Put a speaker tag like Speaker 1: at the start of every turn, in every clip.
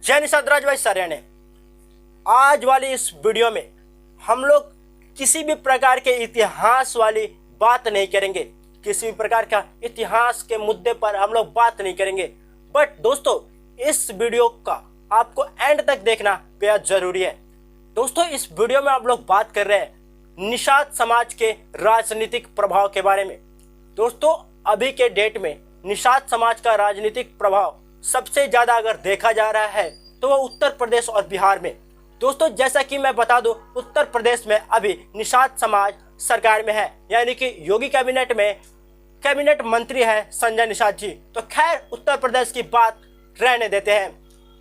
Speaker 1: जय निषाद राज भाई सारे ने। आज वाली इस वीडियो में हम लोग किसी भी प्रकार के इतिहास वाली बात नहीं करेंगे, किसी भी प्रकार का इतिहास के मुद्दे पर हम लोग बात नहीं करेंगे। बट दोस्तों, इस वीडियो का आपको एंड तक देखना बेहद जरूरी है। दोस्तों, इस वीडियो में आप लोग बात कर रहे हैं निषाद समाज के राजनीतिक प्रभाव के बारे में। दोस्तों, अभी के डेट में निषाद समाज का राजनीतिक प्रभाव सबसे ज्यादा अगर देखा जा रहा है तो वो उत्तर प्रदेश और बिहार में। दोस्तों, जैसा कि मैं बता दूं, उत्तर प्रदेश में अभी निषाद समाज सरकार में है, यानी कि योगी कैबिनेट में कैबिनेट मंत्री है संजय निषाद जी। तो खैर, उत्तर प्रदेश की बात रहने देते हैं।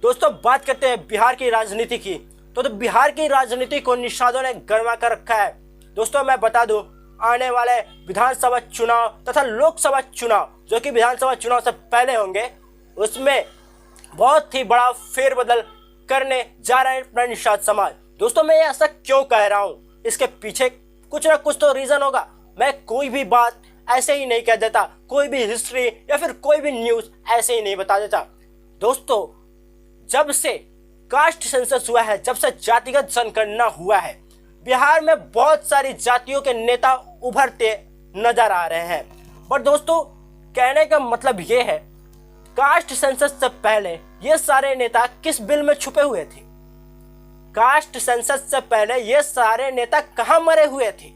Speaker 1: दोस्तों, बात करते हैं बिहार की राजनीति की। तो बिहार की राजनीति को निषादों ने गरमा कर रखा है। दोस्तों, मैं बता दूं, आने वाले विधानसभा चुनाव तथा लोकसभा चुनाव, जो कि विधानसभा चुनाव से पहले होंगे, उसमें बहुत ही बड़ा फेरबदल करने जा रहा है अपना निषाद समाज। दोस्तों, मैं ऐसा क्यों कह रहा हूँ, इसके पीछे कुछ ना कुछ तो रीजन होगा। मैं कोई भी बात ऐसे ही नहीं कह देता, कोई भी हिस्ट्री या फिर कोई भी न्यूज ऐसे ही नहीं बता देता। दोस्तों, जब से कास्ट सेंसस हुआ है, जब से जातिगत जनगणना हुआ है, बिहार में बहुत सारी जातियों के नेता उभरते नजर आ रहे हैं। पर दोस्तों, कहने का मतलब ये है, कास्ट सेंसस से पहले ये सारे नेता किस बिल में छुपे हुए थे? कास्ट सेंसस से पहले ये सारे नेता कहां मरे हुए थे?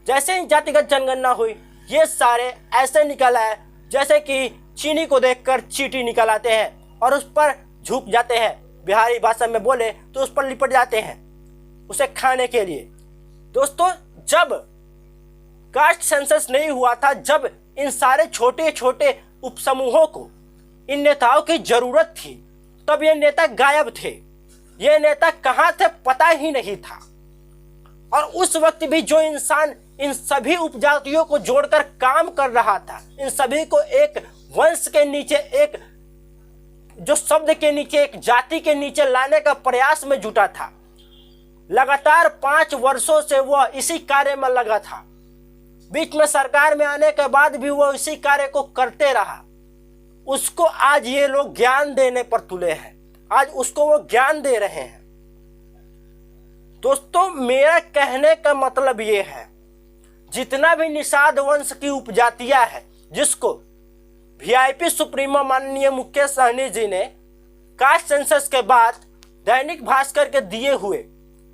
Speaker 1: जैसे ही जातिगत जनगणना हुई, ये सारे ऐसे निकल आए जैसे कि चीनी को देखकर चींटी निकल आते हैं और उस पर झुक जाते हैं। बिहारी भाषा में बोले तो उस पर लिपट जाते हैं उसे खाने के लिए। दोस्तों, जब कास्ट सेंसस नहीं हुआ था, जब इन सारे छोटे छोटे उपसमूहों को इन नेताओं की जरूरत थी, तब ये नेता गायब थे। ये नेता कहां थे पता ही नहीं था। और उस वक्त भी जो इंसान इन सभी उपजातियों को जोड़कर काम कर रहा था, इन सभी को एक वंश के नीचे, एक जो शब्द के नीचे, एक जाति के नीचे लाने का प्रयास में जुटा था। लगातार 5 वर्षों से वह इसी कार्य में लगा था। बीच में सरकार में आने के बाद भी वो इसी कार्य को करते रहा। उसको आज ये लोग ज्ञान देने पर तुले हैं, आज उसको वो ज्ञान दे रहे हैं। दोस्तों, मेरा कहने का मतलब ये है, जितना भी निषाद वंश की उपजातियां है, जिसको वीआईपी सुप्रीमो माननीय मुकेश सहनी जी ने कास्ट सेंसस के बाद दैनिक भास्कर के दिए हुए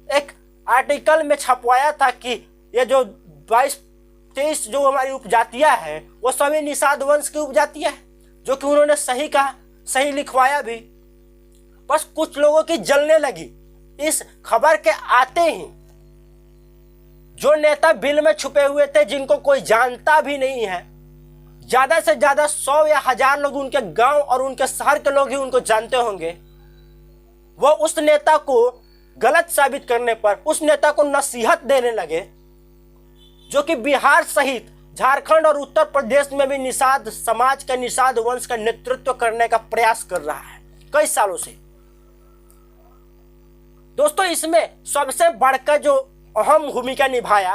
Speaker 1: एक आर्टिकल में छपवाया था कि ये जो 22-23 जो हमारी उपजातियां हैं, वो सभी निषाद वंश की उपजातियां हैं, जो कि उन्होंने सही कहा, सही लिखवाया भी। बस कुछ लोगों की जलने लगी इस खबर के आते ही। जो नेता बिल में छुपे हुए थे, जिनको कोई जानता भी नहीं है, ज्यादा से ज्यादा 100 या 1000 लोग उनके गांव और उनके शहर के लोग ही उनको जानते होंगे, वो उस नेता को गलत साबित करने पर उस नेता को नसीहत देने लगे, जो कि बिहार सहित झारखंड और उत्तर प्रदेश में भी निषाद समाज का, निषाद वंश का नेतृत्व करने का प्रयास कर रहा है कई सालों से। दोस्तों, इसमें सबसे बढ़कर जो अहम भूमिका निभाया,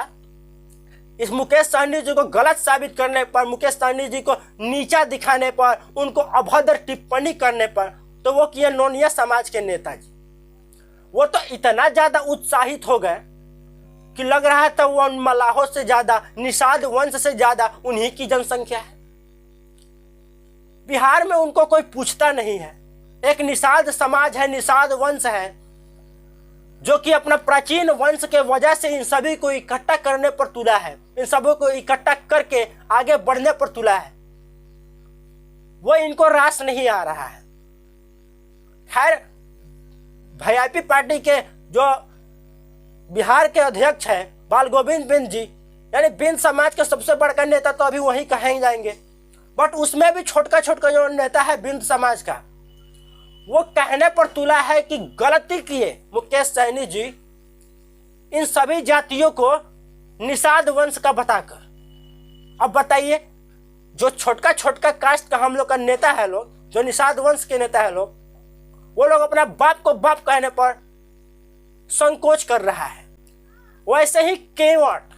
Speaker 1: इस मुकेश सहनी जी को गलत साबित करने पर, मुकेश सहनी जी को नीचा दिखाने पर, उनको अभद्र टिप्पणी करने पर, तो वो किए नोनिया समाज के नेताजी। वो तो इतना ज्यादा उत्साहित हो गए कि लग रहा था वो उन मलाहों से ज्यादा, निषाद वंश से ज्यादा उन्हीं की जनसंख्या है। बिहार में उनको कोई पूछता नहीं है। एक निषाद समाज है, निषाद वंश है, जो कि अपना प्राचीन वंश के वजह से इन सभी को इकट्ठा करने पर तुला है, इन सभी को इकट्ठा करके आगे बढ़ने पर तुला है। वो इनको रास नहीं आ रहा है। खैर, वीआईपी पार्टी के जो बिहार के अध्यक्ष हैं बाल गोविंद बिंद जी, यानी बिंद समाज के सबसे बड़का नेता, तो अभी वहीं कहे जाएंगे। बट उसमें भी छोटका छोटका जो नेता है बिंद समाज का, वो कहने पर तुला है कि गलती किए मुकेश सहनी जी इन सभी जातियों को निषाद वंश का बताकर। अब बताइए, जो छोटका छोटका कास्ट का हम लोग का नेता है लोग, जो निषाद वंश के नेता है लोग, वो लोग अपना बाप को बाप कहने पर संकोच कर रहा है। वैसे ही केवट,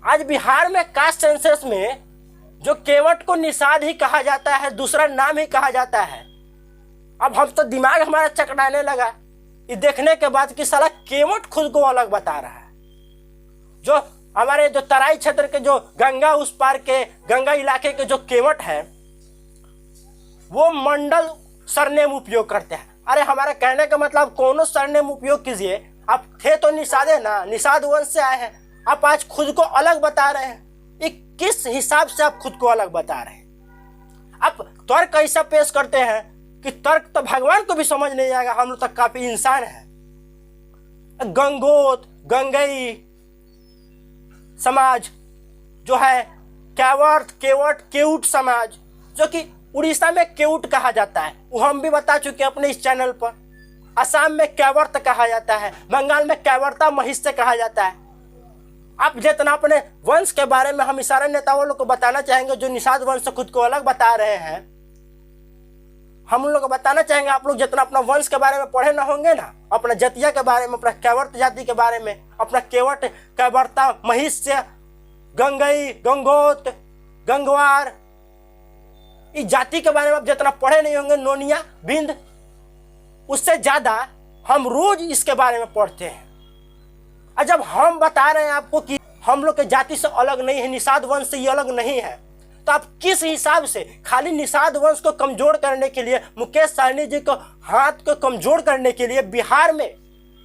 Speaker 1: आज बिहार में कास्ट सेंसस में जो केवट को निषाद ही कहा जाता है, दूसरा नाम ही कहा जाता है, अब हम तो दिमाग हमारा चकराने लगा ये देखने के बाद कि साला केवट खुद को अलग बता रहा है। जो हमारे जो तराई क्षेत्र के जो गंगा उस पार के गंगा इलाके के जो केवट है वो मंडल सरनेम उपयोग करते हैं। अरे हमारा कहने का मतलब कोनो सरनेम उपयोग कीजिए, आप थे तो निषादे ना, निषाद वंश से आए हैं, आप आज खुद को अलग बता रहे हैं। ये किस हिसाब से आप खुद को अलग बता रहे हैं? आप तर्क ऐसा पेश करते हैं कि तर्क तो भगवान को भी समझ नहीं आएगा, हम लोग तक काफी इंसान है। गंगोत गंगई समाज जो है, केवट केवट केउट समाज जो कि उड़ीसा में केउट कहा जाता है, वो हम भी बता चुके हैं अपने इस चैनल पर। असम में कैवर्त कहा जाता है, बंगाल में कैवर्ता महिष्य कहा जाता है। आप जितना अपने वंश के बारे में हम सारे नेताओं लोग को बताना चाहेंगे जो निषाद वंश से खुद को अलग बता रहे हैं, हम उन लोग को बताना चाहेंगे आप लोग जितना अपना वंश के बारे में पढ़े ना होंगे ना, अपना जतिया के बारे में, अपना कैवर्त जाति के बारे में, अपना केवट कैवर्ता महिष्य गंगई गंगोत गंगवार इस जाति के बारे में आप जितना पढ़े नहीं होंगे, नोनिया बिंद, उससे ज्यादा हम रोज इसके बारे में पढ़ते हैं। और जब हम बता रहे हैं आपको कि हम लोग के जाति से अलग नहीं है, निषाद वंश से ये अलग नहीं है, तो आप किस हिसाब से खाली निषाद वंश को कमजोर करने के लिए, मुकेश सहनी जी को हाथ को कमजोर करने के लिए बिहार में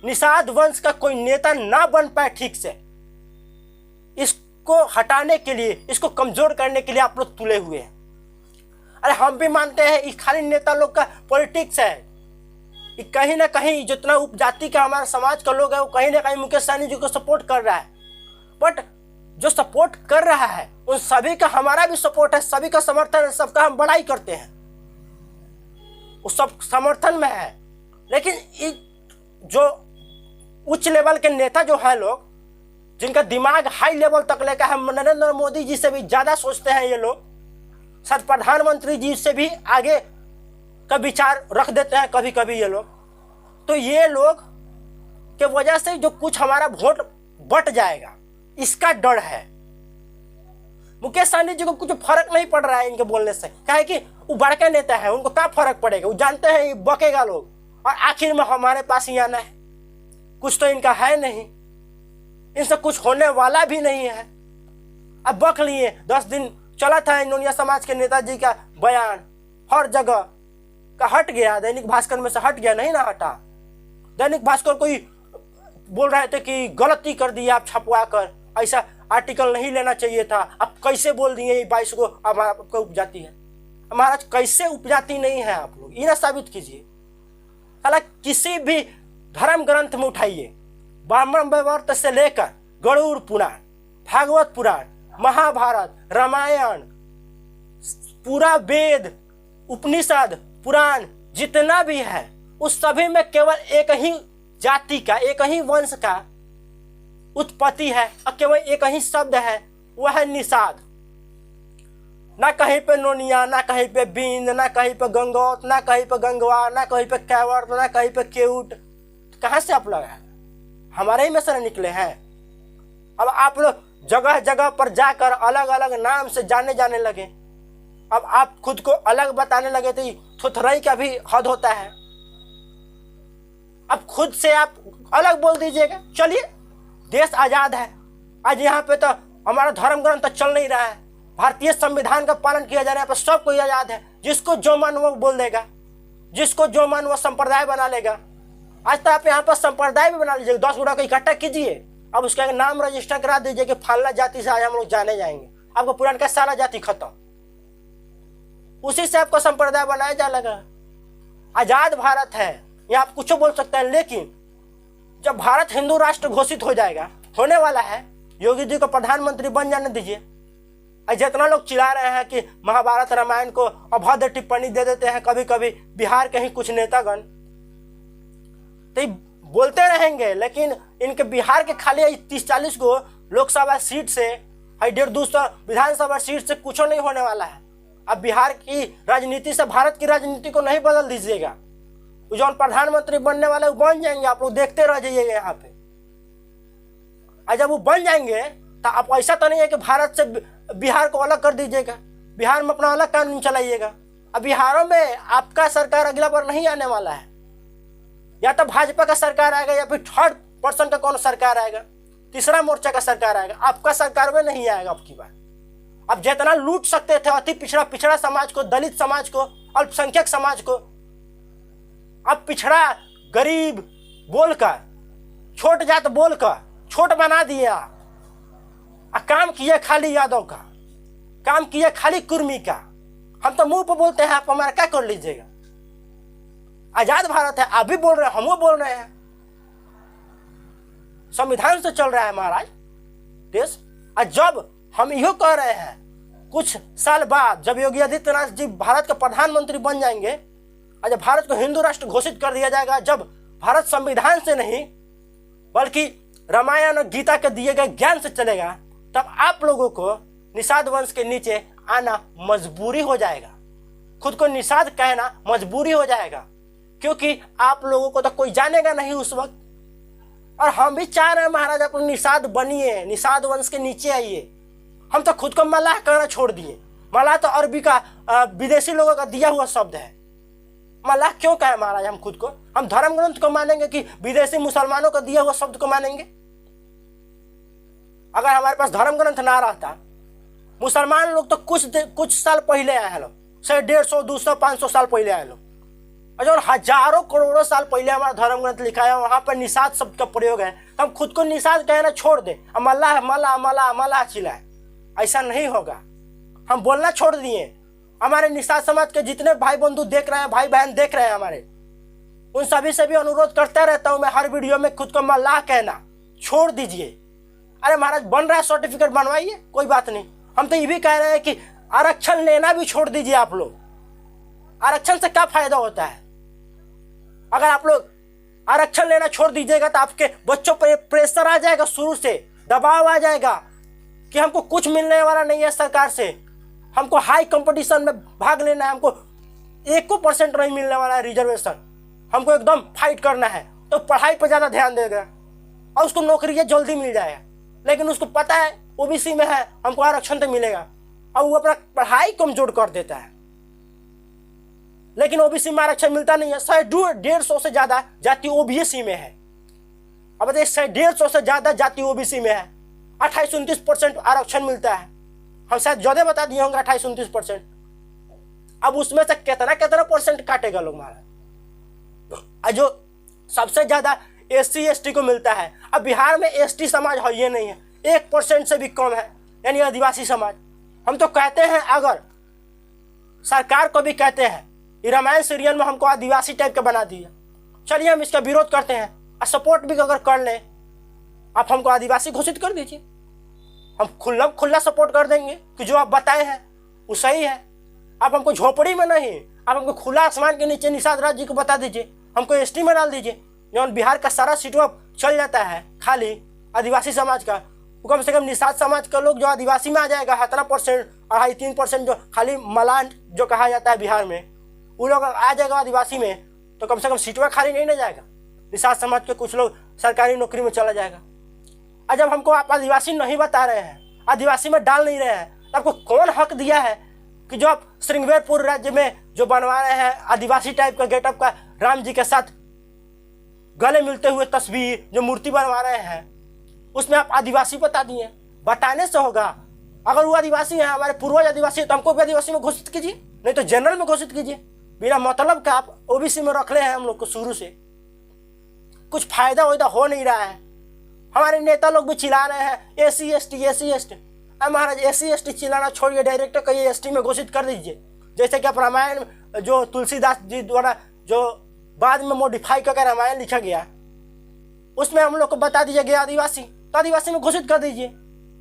Speaker 1: निषाद वंश का कोई नेता ना बन पाए ठीक से, इसको हटाने के लिए, इसको कमजोर करने के लिए आप लोग तुले हुए हैं। अरे हम भी मानते हैं ये खाली नेता लोग का पॉलिटिक्स है, ये कहीं ना कहीं जितना उपजाति का हमारा समाज का लोग है वो कहीं ना कहीं मुकेश सहनी जी को सपोर्ट कर रहा है। बट जो सपोर्ट कर रहा है उन सभी का हमारा भी सपोर्ट है, सभी का समर्थन है, सबका हम बड़ाई करते हैं, उस सब समर्थन में है। लेकिन जो उच्च लेवल के नेता जो है लोग, जिनका दिमाग हाई लेवल तक लेकर है, नरेंद्र मोदी जी से भी ज्यादा सोचते हैं ये लोग, शायद प्रधानमंत्री जी से भी आगे का विचार रख देते हैं कभी कभी ये लोग, तो ये लोग के वजह से जो कुछ हमारा वोट बट जाएगा इसका डर है। मुकेश सहनी जी को कुछ फर्क नहीं पड़ रहा है इनके बोलने से, क्या है कि वो बड़का नेता है, उनको क्या फर्क पड़ेगा, वो जानते हैं ये बकेगा लोग और आखिर में हमारे पास ही आना है। कुछ तो इनका है नहीं, इनसे कुछ होने वाला भी नहीं है। अब बक लिए 10 दिन चला था नोनिया समाज के नेताजी का बयान, हर जगह का हट गया, दैनिक भास्कर में से हट गया, नहीं ना हटा। दैनिक भास्कर कोई बोल रहे थे कि गलती कर दी आप छपवा कर, ऐसा आर्टिकल नहीं लेना चाहिए था, आप कैसे बोल दिए 22 को आपको उपजाति है। महाराज कैसे उपजाति नहीं है आप लोग, ये ना साबित कीजिए। हालांकि किसी भी धर्म ग्रंथ में उठाइए, ब्राह्मण वैवर्त से लेकर गरुड़ पुराण, भागवत पुराण, महाभारत, रामायण, पूरा वेद, उपनिषद, पुराण जितना भी है उस सभी में केवल एक ही जाति का, एक ही वंश का उत्पत्ति है और केवल एक ही शब्द है, वह है निषाद। ना कहीं पे नोनिया, ना कहीं पे बिंद, ना कहीं पे गंगोत, ना कहीं पे गंगवा, ना कहीं पे कैवर्त, ना कहीं पे केउट। कहाँ से आप लोग हैं? हमारे ही में से निकले हैं। अब आप लोग जगह जगह पर जाकर अलग अलग नाम से जाने लगे। अब आप खुद को अलग बताने लगे तो थुथराई का भी हद होता है। अब खुद से आप अलग बोल दीजिएगा, चलिए देश आजाद है। आज यहाँ पे तो हमारा धर्म ग्रंथ तो चल नहीं रहा है, भारतीय संविधान का पालन किया जा रहा है, पर सब कोई आजाद है, जिसको जो मन वो बोल देगा, जिसको जो मन वो संप्रदाय बना लेगा। आज तो आप यहाँ पर संप्रदाय भी बना लीजिए, 10 गुणा को इकट्ठा कीजिए, अब उसका नाम रजिस्टर करा दीजिए कि फलना जाति से आज हम लोग जाने जाएंगे, आपको पुरान का सारा जाति खत्म, उसी से आपको संप्रदाय बनाया जा लगा। आजाद भारत है, यहाँ आप कुछ बोल सकते हैं, लेकिन जब भारत हिंदू राष्ट्र घोषित हो जाएगा, होने वाला है, योगी जी को प्रधानमंत्री बन जाने दीजिए। जितना लोग चिल्ला रहे हैं कि महाभारत रामायण को अभद्र टिप्पणी दे देते हैं कभी कभी बिहार के ही कुछ नेतागण, तो बोलते रहेंगे, लेकिन इनके बिहार के खाली 30-40 को लोकसभा सीट से 150-200 विधानसभा सीट से कुछ नहीं होने वाला है। अब बिहार की राजनीति से भारत की राजनीति को नहीं बदल दीजिएगा। जो प्रधानमंत्री बनने वाले वो बन जाएंगे, आप लोग देखते रह जाइएगा यहाँ पे। और जब वो बन जाएंगे तो आप ऐसा तो नहीं है कि भारत से बिहार को अलग कर दीजिएगा, बिहार में अपना अलग कानून चलाइएगा। अब बिहारों में आपका सरकार अगला बार नहीं आने वाला है, या तो भाजपा का सरकार आएगा या फिर थर्ड पर्सन का कौन सरकार आएगा, तीसरा मोर्चा का सरकार आएगा, आपका सरकार में नहीं आएगा अब की बार। अब जितना लूट सकते थे अति पिछड़ा समाज को, दलित समाज को, अल्पसंख्यक समाज को, अब पिछड़ा गरीब बोलकर, छोट जात बोलकर छोट बना दिए आप। काम किए खाली यादव का, काम किए खाली कुर्मी का। हम तो मुंह पर बोलते हैं, आप हमारा क्या कर लीजिएगा। आजाद भारत है, आप भी बोल रहे हैं, हम बोल रहे हैं, संविधान से चल रहा है महाराज देश। और जब हम यो कह रहे हैं कुछ साल बाद जब योगी आदित्यनाथ जी भारत के प्रधानमंत्री बन जाएंगे और जब भारत को हिंदू राष्ट्र घोषित कर दिया जाएगा, जब भारत संविधान से नहीं बल्कि रामायण और गीता के दिए गए ज्ञान से चलेगा, तब आप लोगों को निषाद वंश के नीचे आना मजबूरी हो जाएगा, खुद को निषाद कहना मजबूरी हो जाएगा, क्योंकि आप लोगों को तो कोई जानेगा नहीं उस वक्त। और हम भी चाह रहे हैं महाराज अपने निषाद बनिए, निषाद वंश के नीचे आइए। हम तो खुद को मल्लाह कहना छोड़ दिए। मल्लाह तो अरबी का विदेशी लोगों का दिया हुआ शब्द है। मल्लाह क्यों कहे महाराज हम खुद को? हम धर्म ग्रंथ को मानेंगे कि विदेशी मुसलमानों का दिया हुआ शब्द को मानेंगे? अगर हमारे पास धर्म ग्रंथ ना रहता, मुसलमान लोग तो कुछ साल पहले आए हैं लोग, 150, 200, 500 साल पहले आए लोग, और जो हजारों करोड़ों साल पहले हमारा धर्म ग्रंथ लिखा है वहां पर निषाद शब्द का प्रयोग है। तो हम खुद को निषाद कहना छोड़ दे, मल्लाह मल्लाह मल्लाह मल्लाह चिल्लाए, ऐसा नहीं होगा। हम बोलना छोड़ दिए। हमारे निषाद समाज के जितने भाई बंधु देख रहे हैं, भाई बहन देख रहे हैं हमारे, उन सभी से भी अनुरोध करता रहता हूं मैं हर वीडियो में, खुद को मल्लाह कहना छोड़ दीजिए। अरे महाराज बन रहा है सर्टिफिकेट बनवाइए, कोई बात नहीं। हम तो ये भी कह रहे हैं कि आरक्षण लेना भी छोड़ दीजिए आप लोग। आरक्षण से क्या फायदा होता है? अगर आप लोग आरक्षण लेना छोड़ दीजिएगा तो आपके बच्चों पर प्रेशर आ जाएगा, शुरू से दबाव आ जाएगा कि हमको कुछ मिलने वाला नहीं है सरकार से, हमको हाई कंपटीशन में भाग लेना है, हमको 1% नहीं मिलने वाला है रिजर्वेशन, हमको एकदम फाइट करना है, तो पढ़ाई पर ज़्यादा ध्यान देगा और उसको नौकरी जल्दी मिल जाएगा। लेकिन उसको पता है ओबीसी में है, हमको आरक्षण तो मिलेगा, और वो अपना पढ़ाई कमजोर कर देता है। लेकिन ओबीसी में आरक्षण मिलता नहीं है। 150 से ज्यादा जाति ओबीसी में है। अब बताइए 150 से ज्यादा जाति ओबीसी में है, 28-29% आरक्षण मिलता है। हम शायद ज्यादा बता दिए होंगे 28-29%। अब उसमें से कितना परसेंट काटेगा लोग हमारा? जो सबसे ज्यादा SC ST को मिलता है, अब बिहार में ST समाज है ये नहीं है, 1% से भी कम है, यानी आदिवासी समाज। हम तो कहते हैं, अगर सरकार को भी कहते हैं रामायण सीरियल में हमको आदिवासी टाइप का बना दिया, चलिए हम इसका विरोध करते हैं और सपोर्ट भी अगर कर लें, आप हमको आदिवासी घोषित कर दीजिए, हम खुला सपोर्ट कर देंगे कि जो आप बताए हैं वो सही है। आप हमको झोपड़ी में नहीं, आप हमको खुला आसमान के नीचे निषाद राज जी को बता दीजिए, हमको ST में डाल दीजिए। जो बिहार का सारा सीट अब चल जाता है खाली आदिवासी समाज का, कम से कम निषाद समाज का लोग जो आदिवासी में आ जाएगा, 17%, 2.5-3% जो खाली मलान जो कहा जाता है बिहार में, वो लोग आ जाएगा आदिवासी में, तो कम से कम सीटवा खाली नहीं ना जाएगा। निषाद समाज के कुछ लोग सरकारी नौकरी में चला जाएगा। और जब हमको आप आदिवासी नहीं बता रहे हैं, आदिवासी में डाल नहीं रहे हैं, तो आपको कौन हक दिया है कि जो आप श्रृंगेरपुर राज्य में जो बनवा रहे हैं आदिवासी टाइप का गेटअप का राम जी के साथ गले मिलते हुए तस्वीर जो मूर्ति बनवा रहे हैं, उसमें आप आदिवासी बता दिए? बताने से होगा। अगर वो आदिवासी है, हमारे पूर्वज आदिवासी है, तो हमको भी आदिवासी में घोषित कीजिए, नहीं तो जनरल में घोषित कीजिए। बिना मतलब का आप ओबीसी में रख ले हैं हम लोग को शुरू से। कुछ फायदा वायदा हो नहीं रहा है। हमारे नेता लोग भी चिल्ला रहे हैं SC ST। अब महाराज SC ST चिल्लाना छोड़िए, डायरेक्ट कहिए ST में घोषित कर दीजिए। जैसे कि आप रामायण जो तुलसीदास जी द्वारा जो बाद में मॉडिफाई करके रामायण लिखा गया, उसमें हम लोग को बता दीजिए गया आदिवासी, तो आदिवासी में घोषित कर दीजिए।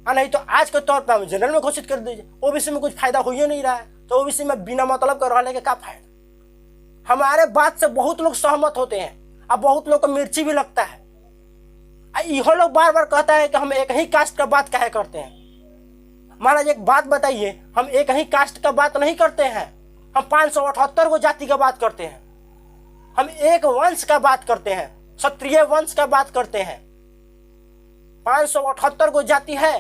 Speaker 1: नहीं तो आज के तौर पर हम जनरल में घोषित कर दीजिए। ओबीसी में कुछ फायदा हो ही नहीं रहा है, तो ओबीसी में बिना मतलब का रहने का क्या फायदा? हमारे बात से बहुत लोग सहमत होते हैं, अब बहुत लोग को मिर्ची भी लगता है। यह लोग बार बार कहता है कि हम एक ही कास्ट का बात कहे करते हैं। महाराज एक बात बताइए, हम एक ही कास्ट का बात नहीं करते हैं, हम 578 को जाति का बात करते हैं। हम एक वंश का बात करते हैं, क्षत्रिय वंश का बात करते हैं। 578 को जाति है,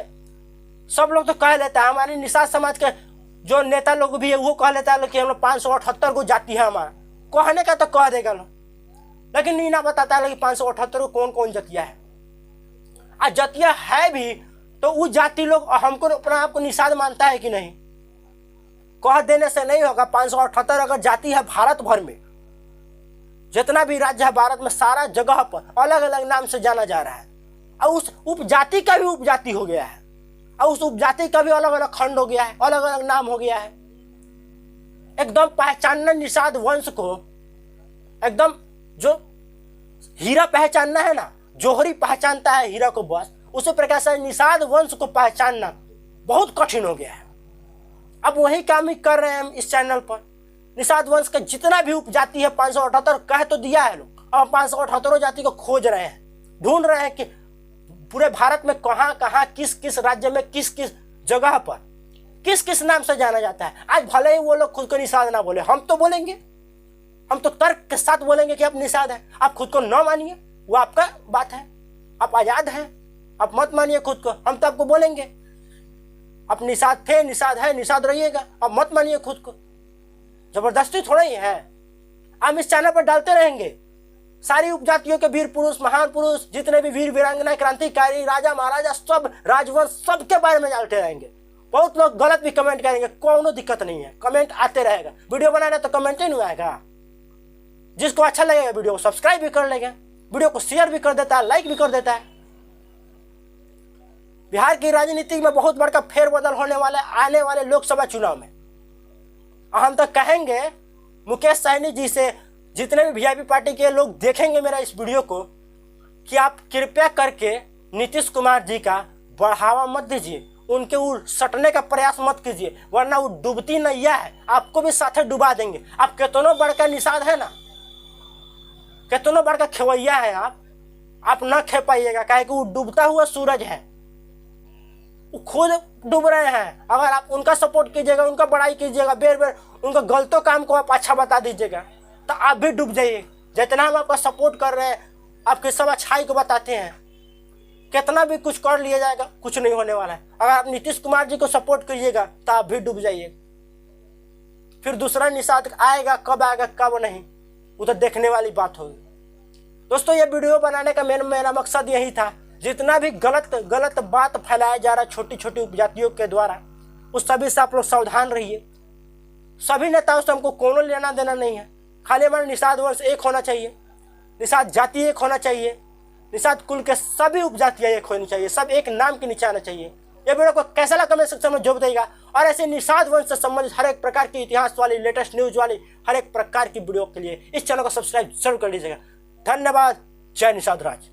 Speaker 1: सब लोग तो कह लेता है। हमारे निषाद समाज के जो नेता लोग भी है वो कह लेता है कि हम लोग 578 को जाति है हमारा, कहने का तो कह देगा लोग, लेकिन नहीं ना बताता है कि 578 को कौन कौन जतिया है। आज जतिया है भी तो वो जाति लोग हमको अपना आप को निषाद मानता है कि नहीं? कह देने से नहीं होगा। 578 अगर जाति है भारत भर में, जितना भी राज्य है भारत में, सारा जगह पर अलग अलग नाम से जाना जा रहा है, और उस उपजाति का भी उपजाति हो गया है, और उस उपजाति का भी अलग अलग खंड हो गया है, अलग अलग नाम हो गया है। एकदम पहचानना निषाद वंश को, एकदम जो हीरा पहचानना है ना, जोहरी पहचानता है हीरा को बस, उसी प्रकार से निषाद वंश को पहचानना बहुत कठिन हो गया है। अब वही काम ही कर रहे हैं हम इस चैनल पर। निषाद वंश का जितना भी उपजाति है 578 कह तो दिया है लोग, अब 578 जाति को खोज रहे हैं, ढूंढ रहे हैं कि पूरे भारत में कहाँ कहाँ किस किस राज्य में किस किस जगह पर किस किस नाम से जाना जाता है। आज भले ही वो लोग खुद को निषाद ना बोले, हम तो बोलेंगे, हम तो तर्क के साथ बोलेंगे कि आप निषाद है। आप खुद को न मानिए, वो आपका बात है, आप आजाद हैं, आप मत मानिए खुद को, हम तो आपको बोलेंगे आप निषाद थे, निषाद है, निषाद रहिएगा, आप मत मानिए खुद को। जबरदस्ती थोड़ा ही है। हम इस चैनल पर डालते रहेंगे सारी उपजातियों के वीर पुरुष, महान पुरुष, जितने भी वीर वीरांगना, क्रांतिकारी, राजा महाराजा, सब राजवंश, सबके बारे में डालते रहेंगे। बहुत लोग गलत भी कमेंट करेंगे, कोनो दिक्कत नहीं है, कमेंट आते रहेगा। वीडियो बनाना तो कमेंट ही नहीं आएगा। जिसको अच्छा लगेगा वीडियो को सब्सक्राइब भी कर लेगा, वीडियो को शेयर भी कर देता है, लाइक भी कर देता है। बिहार की राजनीति में बहुत बड़ा फेरबदल होने वाला है आने वाले लोकसभा चुनाव में। हम तो कहेंगे मुकेश सहनी जी से, जितने भी वीआईपी पार्टी के लोग देखेंगे मेरा इस वीडियो को, कि आप कृपया करके नीतीश कुमार जी का बढ़ावा मत दीजिए, उनके वो सटने का प्रयास मत कीजिए, वरना वो डूबती नैया है, आपको भी साथे डुबा देंगे। आप कितनों बड़का निषाद है ना, कितनों बड़का खेवैया है, आप ना खे पाइएगा, काहे कि वो डूबता हुआ सूरज है, वो खुद डूब रहे हैं। अगर आप उनका सपोर्ट कीजिएगा, उनका बड़ाई कीजिएगा, बेर बेर उनका गलतों काम को आप अच्छा बता दीजिएगा, तो आप भी डूब जाइए। जितना हम आपका सपोर्ट कर रहे हैं, आपकी सब अच्छाई को बताते हैं, कितना भी कुछ कर लिया जाएगा, कुछ नहीं होने वाला है। अगर आप नीतीश कुमार जी को सपोर्ट कीजिएगा तो आप भी डूब जाइए। फिर दूसरा निषाद आएगा, कब आएगा कब नहीं, वो तो देखने वाली बात होगी। दोस्तों, ये वीडियो बनाने का मेरा मकसद यही था, जितना भी गलत बात फैलाया जा रहा है छोटी छोटी उपजातियों के द्वारा, उस सभी से आप लोग सावधान रहिए। सभी नेताओं से हमको कोनो लेना देना नहीं है, खाली हमारा निषाद वंश एक होना चाहिए, निषाद जाति एक होना चाहिए, निषाद कुल के सभी उपजातियाँ एक होनी चाहिए, सब एक नाम के नीचे आना चाहिए। ये वीडियो को कैसा लगा कमेंट सेक्शन में जरूर बताइएगा, और ऐसे निषाद वंश से संबंधित हर एक प्रकार की इतिहास वाली, लेटेस्ट न्यूज वाली हर एक प्रकार की वीडियो के लिए इस चैनल को सब्सक्राइब जरूर कर लीजिएगा। धन्यवाद। जय निषाद राज।